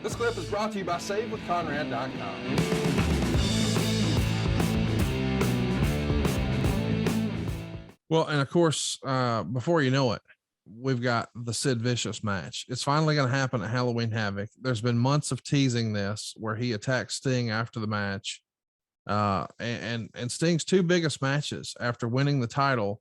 This clip is brought to you by SaveWithConrad.com. Well, and of course, before you know it, we've got the Sid Vicious match. It's finally going to happen at Halloween Havoc. There's been months of teasing this where he attacks Sting after the match. And Sting's two biggest matches after winning the title.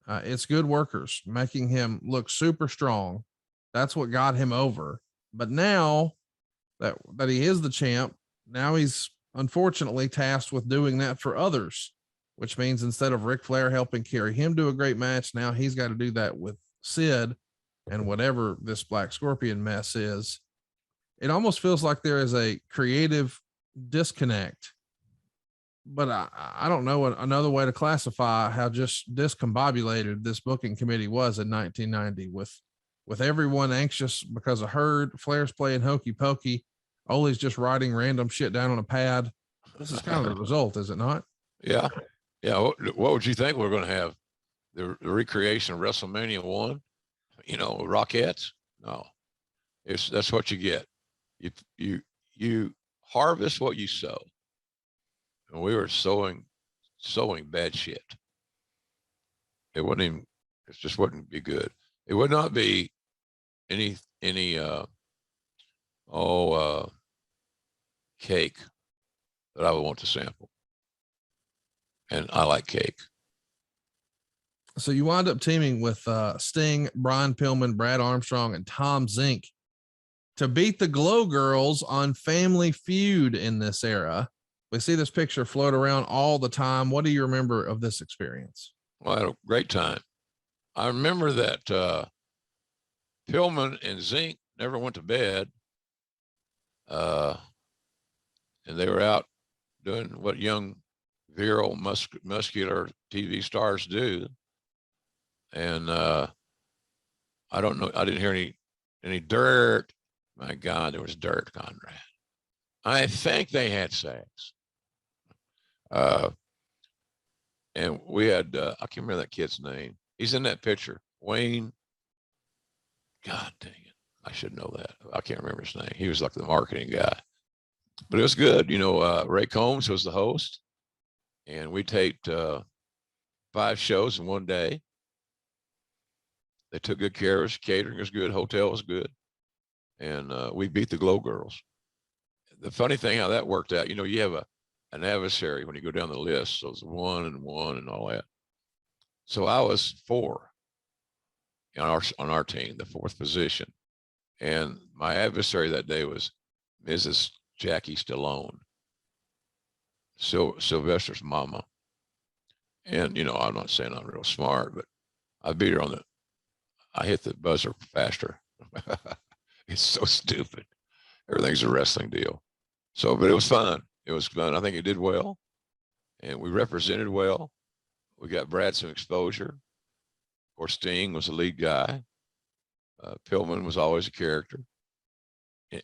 It's good workers making him look super strong. That's what got him over. But now that he is the champ, now he's unfortunately tasked with doing that for others, which means instead of Ric Flair helping carry him to a great match, now he's got to do that with Sid and whatever this Black Scorpion mess is. It almost feels like there is a creative disconnect, but I don't know another way to classify how just discombobulated this booking committee was in 1990 with everyone anxious because of Herd. Flair's playing hokey pokey. Ole's just writing random shit down on a pad. This is kind of the result, is it not? Yeah. Yeah. What would you think we're going to have? The recreation of WrestleMania 1, Rockettes? No, that's what you get. You harvest what you sow. And we were sowing bad shit. It just wouldn't be good. It would not be any cake that I would want to sample. And I like cake. So you wind up teaming with Sting, Brian Pillman, Brad Armstrong, and Tom Zink to beat the Glow Girls on Family Feud in this era. We see this picture float around all the time. What do you remember of this experience? Well, I had a great time. I remember that Pillman and Zink never went to bed. And they were out doing what young, virile, muscular TV stars do. And I don't know. I didn't hear any dirt. My God, there was dirt, Conrad. I think they had sex. And we had, I can't remember that kid's name. He's in that picture. Wayne. God dang it. I should know that. I can't remember his name. He was like the marketing guy. But it was good. Ray Combs was the host. And we taped 5 shows in one day. They took good care of us. Catering was good. Hotel was good. And we beat the Glow Girls. The funny thing how that worked out, you have an adversary when you go down the list. So it's 1 and 1 and all that. So I was 4 on our team, the 4th position. And my adversary that day was Mrs. Jackie Stallone, Sylvester's mama. And, I'm not saying I'm real smart, but I beat her I hit the buzzer faster. It's so stupid. Everything's a wrestling deal. But it was fun. It was fun. I think it did well. And we represented well. We got Brad some exposure. Of course, Sting was the lead guy. Pillman was always a character.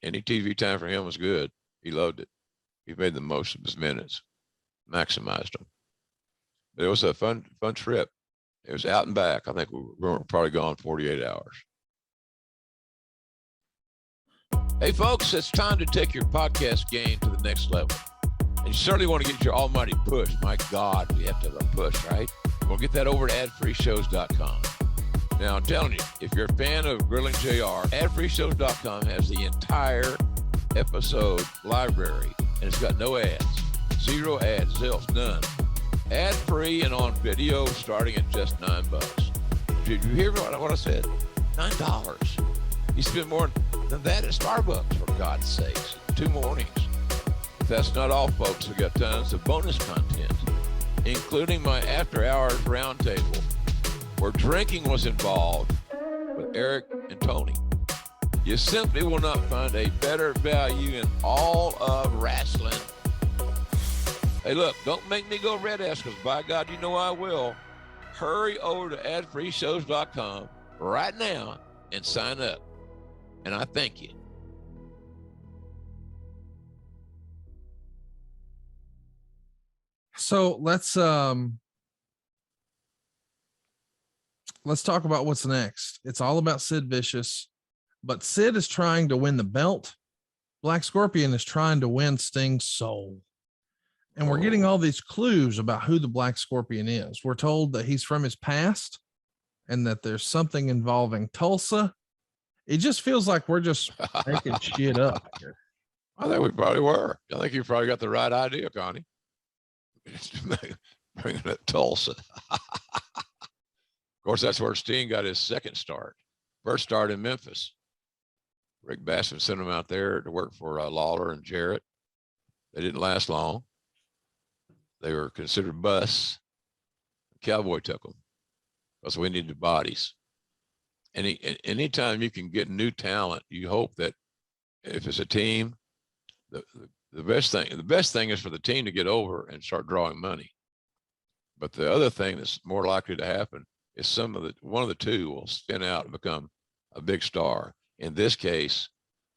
Any TV time for him was good. He loved it. He made the most of his minutes, maximized them. But it was a fun trip. It was out and back. I think we were probably gone 48 hours. Hey, folks, it's time to take your podcast game to the next level. And you certainly want to get your almighty push. My God, we have to have a push, right? We'll get that over to adfreeshows.com. Now, I'm telling you, if you're a fan of Grilling JR, adfreeshows.com has the entire episode library, and it's got no ads. 0 ads, zilch, none. Ad-free and on video starting at just $9. Did you hear what I said? $9. You spend more than that at Starbucks, for God's sakes. 2 mornings. But that's not all, folks. We got tons of bonus content, including my after-hours roundtable, where drinking was involved with Eric and Tony. You simply will not find a better value in all of wrestling. Hey, look, don't make me go red ass, because by God, you know I will. Hurry over to adfreeshows.com right now and sign up. And I thank you. So let's talk about what's next. It's all about Sid Vicious, but Sid is trying to win the belt Black Scorpion is trying to win Sting's soul. And we're getting Oh. all these clues about who the Black Scorpion is. We're told that he's from his past and that there's something involving Tulsa. It just feels like we're just making shit up here. I think we probably were. I think you probably got the right idea, Connie. Bringing it Tulsa. Of course, that's where Sting got his second start. First start in Memphis. Rick Bassett sent him out there to work for Lawler and Jarrett. They didn't last long. They were considered busts. Cowboy took them because we needed bodies. Anytime you can get new talent, you hope that if it's a team, the best thing is for the team to get over and start drawing money. But the other thing that's more likely to happen is one of the two will spin out and become a big star. In this case,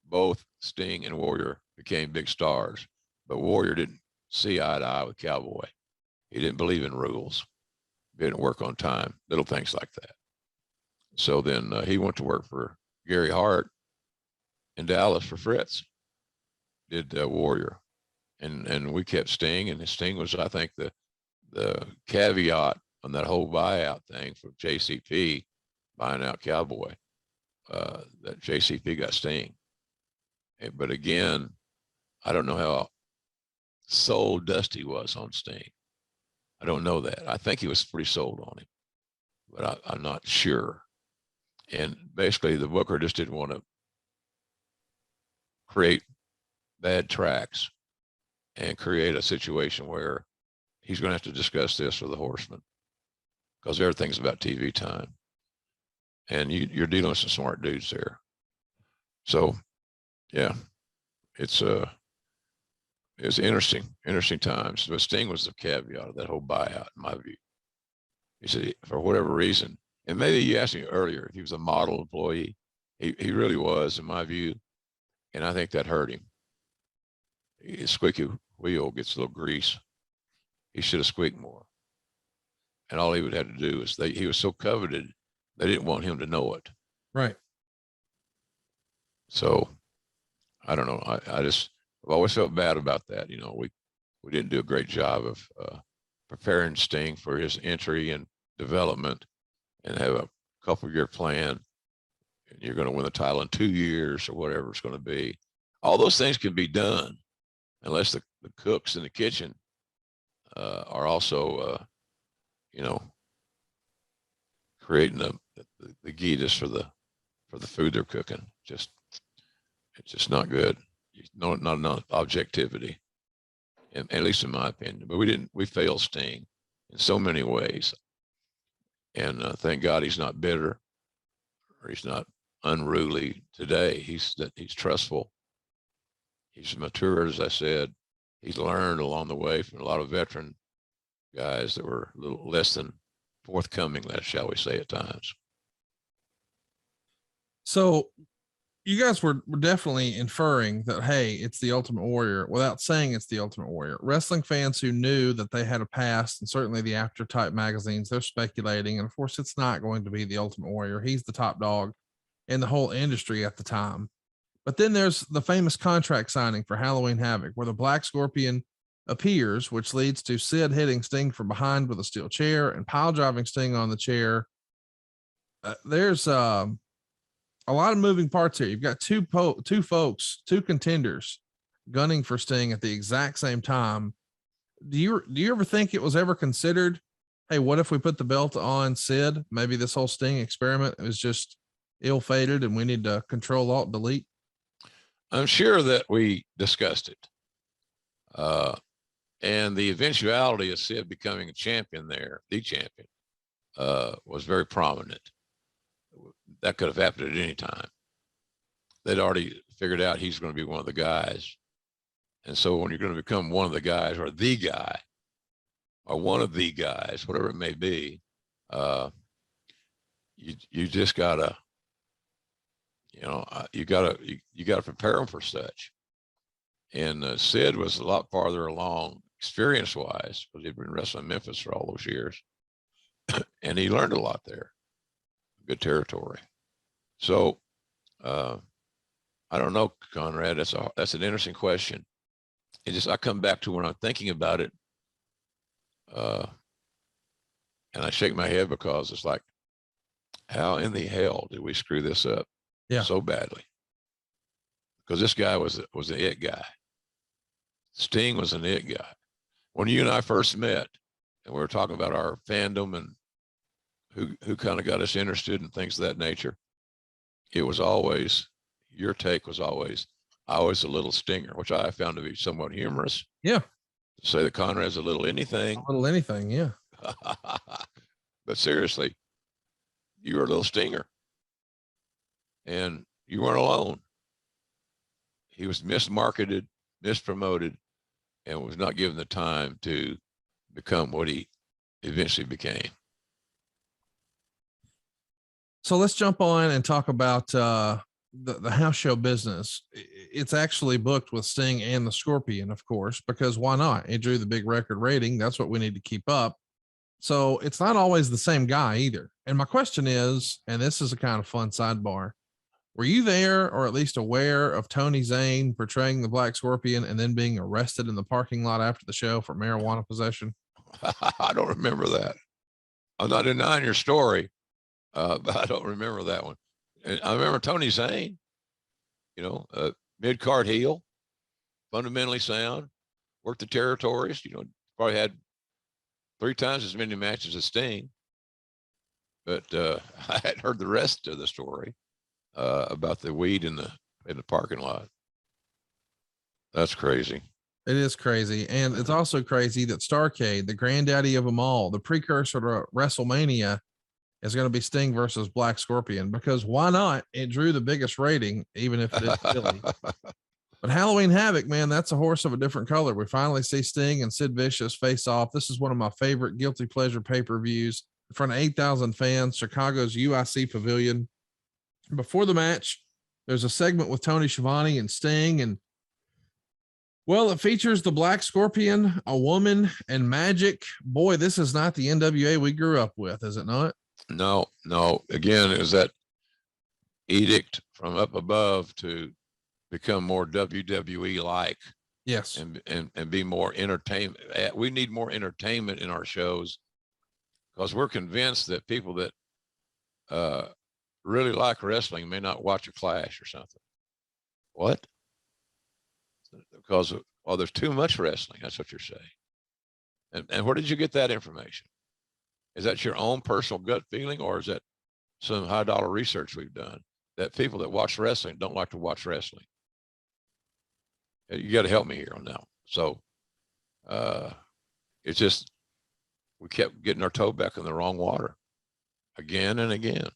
both Sting and Warrior became big stars, but Warrior didn't see eye to eye with Cowboy. He didn't believe in rules. Didn't work on time, little things like that. So then he went to work for Gary Hart in Dallas for Fritz, did Warrior. And we kept Sting, and Sting was, I think, the caveat on that whole buyout thing for JCP buying out Cowboy, that JCP got Sting. But again, I don't know how sold Dusty was on Sting. I don't know that. I think he was pretty sold on him, but I'm not sure. And basically, the booker just didn't want to create bad tracks and create a situation where he's going to have to discuss this with the Horsemen, because everything's about TV time. And you're dealing with some smart dudes there. So, yeah, it's interesting times. But Sting was the caveat of that whole buyout, in my view. He said, for whatever reason, and maybe you asked me earlier if he was a model employee. He really was, in my view. And I think that hurt him. His squeaky wheel gets a little grease. He should have squeaked more. And and all he would have to do is he was so coveted, they didn't want him to know it. Right. So I don't know. I've always felt bad about that. You know, we didn't do a great job of preparing Sting for his entry and development, and have a couple-year plan. And you're going to win the title in 2 years or whatever it's going to be. All those things can be done unless the cooks in the kitchen are also, creating the guitas for the food they're cooking. It's just not good. Not enough objectivity, and at least in my opinion. But we failed Sting in so many ways. And thank God he's not bitter, or he's not unruly today. He's trustful. He's mature, as I said. He's learned along the way from a lot of veteran guys that were a little less than forthcoming, shall we say, at times. So you guys were definitely inferring that, hey, it's the Ultimate Warrior without saying it's the Ultimate Warrior. Wrestling fans who knew that they had a past, and certainly the After type magazines, they're speculating. And of course, it's not going to be the Ultimate Warrior. He's the top dog in the whole industry at the time. But then there's the famous contract signing for Halloween Havoc, where the Black Scorpion appears, which leads to Sid hitting Sting from behind with a steel chair and pile driving Sting on the chair. There's a lot of moving parts here. You've got two contenders gunning for Sting at the exact same time. Do you ever think it was ever considered, hey, what if we put the belt on Sid? Maybe this whole Sting experiment was just ill-fated and we need to Control Alt Delete? I'm sure that we discussed it. And the eventuality of Sid becoming a champion there, the champion, was very prominent. That could have happened at any time. They'd already figured out he's going to be one of the guys. And so when you're going to become one of the guys, or the guy, or one of the guys, whatever it may be, you just gotta, you gotta prepare them for such. And Sid was a lot farther along experience-wise, because he'd been wrestling in Memphis for all those years. And he learned a lot there. Good territory. So I I don't know, Conrad. That's an interesting question. I come back to when I'm thinking about it, and I shake my head because it's like, how in the hell did we screw this up so badly? Because this guy was an it guy. Sting was an it guy. When you and I first met, and we were talking about our fandom and who kind of got us interested in things of that nature, it was always, your take was always, I was a little stinger, which I found to be somewhat humorous. Yeah. To say that Conrad's a little anything. A little anything, yeah. But seriously, you were a little stinger. And you weren't alone. He was mismarketed, mispromoted, and was not given the time to become what he eventually became. So let's jump on and talk about the house show business. It's actually booked with Sting and the Scorpion, of course, because why not? It drew the big record rating. That's what we need to keep up. So it's not always the same guy either. And my question is, and this is a kind of fun sidebar, were you there or at least aware of Tony Zane portraying the Black Scorpion and then being arrested in the parking lot after the show for marijuana possession? I don't remember that. I'm not denying your story, but I don't remember that one. And I remember Tony Zane, mid-card heel, fundamentally sound, worked the territories, probably had 3 times as many matches as Sting. But I hadn't heard the rest of the story about the weed in the parking lot. That's crazy. It is crazy. And it's also crazy that Starrcade, the granddaddy of them all, the precursor to WrestleMania, is going to be Sting versus Black Scorpion, because why not? It drew the biggest rating, even if it is silly. But Halloween Havoc, man, that's a horse of a different color. We finally see Sting and Sid Vicious face off. This is one of my favorite guilty pleasure pay-per-views in front of 8,000 fans, Chicago's UIC Pavilion. Before the match, there's a segment with Tony Schiavone and Sting, and well, it features the Black Scorpion, a woman, and magic. Boy, this is not the NWA we grew up with, is it not? No. Again, it was that edict from up above to become more WWE-like. Yes. And be more entertainment. We need more entertainment in our shows, because we're convinced that people that really like wrestling may not watch a Clash or something. What? Because there's too much wrestling. That's what you're saying. And where did you get that information? Is that your own personal gut feeling, or is that some high dollar research we've done that people that watch wrestling don't like to watch wrestling? You got to help me here on that one. So it's just, we kept getting our toe back in the wrong water again and again.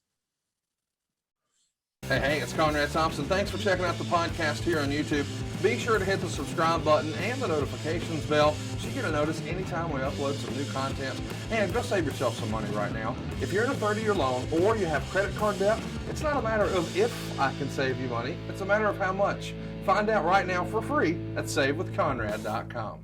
Hey, it's Conrad Thompson. Thanks for checking out the podcast here on YouTube. Be sure to hit the subscribe button and the notifications bell so you get a notice anytime we upload some new content. And go save yourself some money right now. If you're in a 30-year loan or you have credit card debt, it's not a matter of if I can save you money. It's a matter of how much. Find out right now for free at SaveWithConrad.com.